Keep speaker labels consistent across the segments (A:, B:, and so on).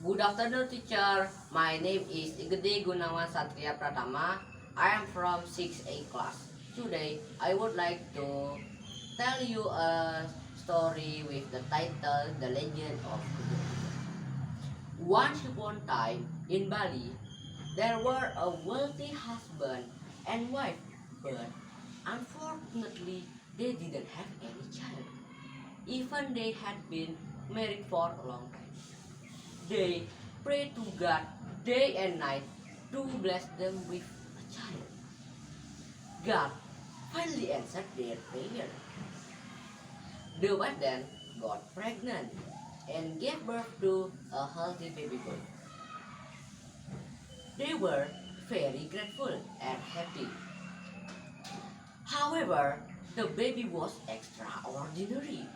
A: Good afternoon, teacher. My name is Igede Gunawan Satria Pratama. I am from 6A class. Today, I would like to tell you a story with the title The Legend of Kebo Iwa. Once upon a time, in Bali, there were a wealthy husband and wife, but unfortunately, they didn't have any child. Even they had been married for a long time. They pray to God day and night to bless them with a child. God finally answered their prayer. The wife then got pregnant and gave birth to a healthy baby boy. They were very grateful and happy. However, the baby was extraordinary.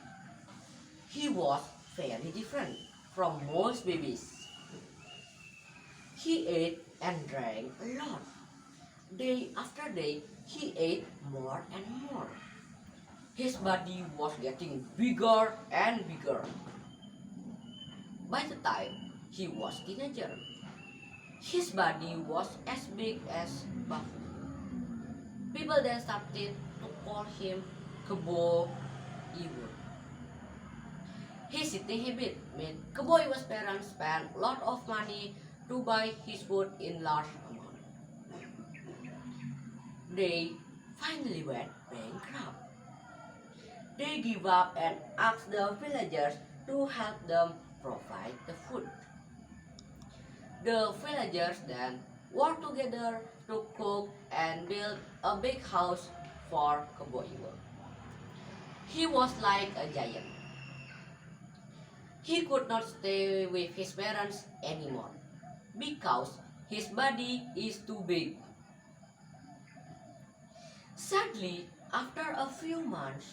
A: He was very different from most babies. He ate and drank a lot. Day after day, he ate more and more. His body was getting bigger and bigger. By the time he was teenager, his body was as big as buffalo. People then started to call him Kebo Iwa. His eating habit made Kebo Iwa's parents spend a lot of money to buy his food in large amount. They finally went bankrupt. They give up and asked the villagers to help them provide the food. The villagers then worked together to cook and build a big house for Kebo Iwa. He was like a giant. He could not stay with his parents anymore because his body is too big. Sadly, after a few months,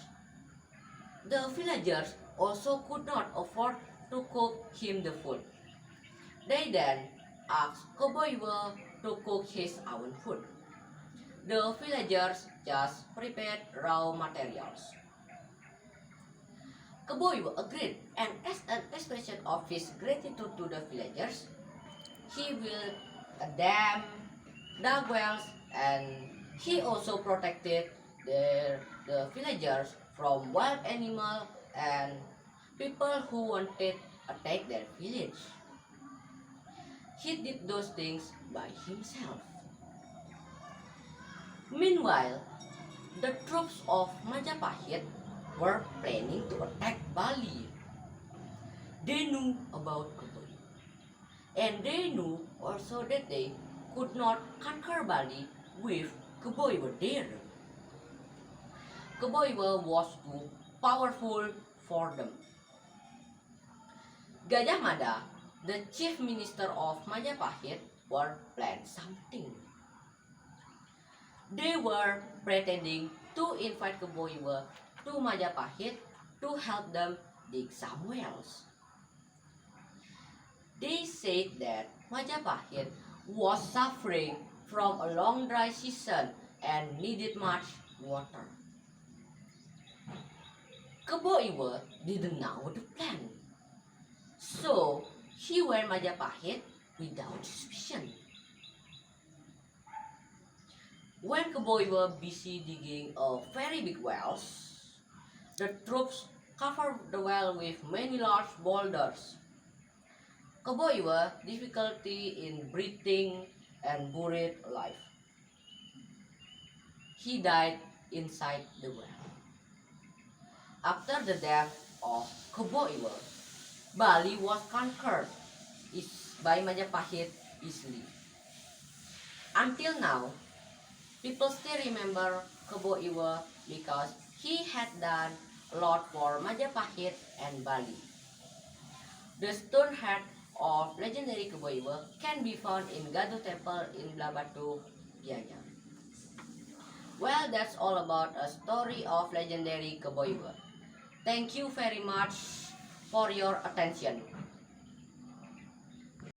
A: the villagers also could not afford to cook him the food. They then asked Kebo Iwa to cook his own food. The villagers just prepared raw materials. Kebo Iwa agreed, and as an expression of his gratitude to the villagers, he built a dam, dug wells, and he also protected the villagers from wild animals and people who wanted to attack their village. He did those things by himself. Meanwhile, the troops of Majapahit were planning to attack Bali. They knew about Kebo Iwa, and they knew also that they could not conquer Bali with Kebo Iwa there. Kebo Iwa was too powerful for them. Gajah Mada, the chief minister of Majapahit, were planned something. They were pretending to invite Kebo Iwa to Majapahit to help them dig some wells. They said that Majapahit was suffering from a long dry season and needed much water. Kebo Iwa didn't know the plan, so he went Majapahit without suspicion. When Kebo Iwa busy digging a very big wells, the troops covered the well with many large boulders. Kebo Iwa difficulty in breathing and buried alive. He died inside the well. After the death of Kebo Iwa, Bali was conquered by Majapahit easily. Until now, people still remember Kebo Iwa because he had done a lot for Majapahit and Bali. The stone head of legendary Kebo Iwa can be found in Gado Temple in Blabatu, Gianyar. Well, that's all about a story of legendary Kebo Iwa. Thank you very much for your attention.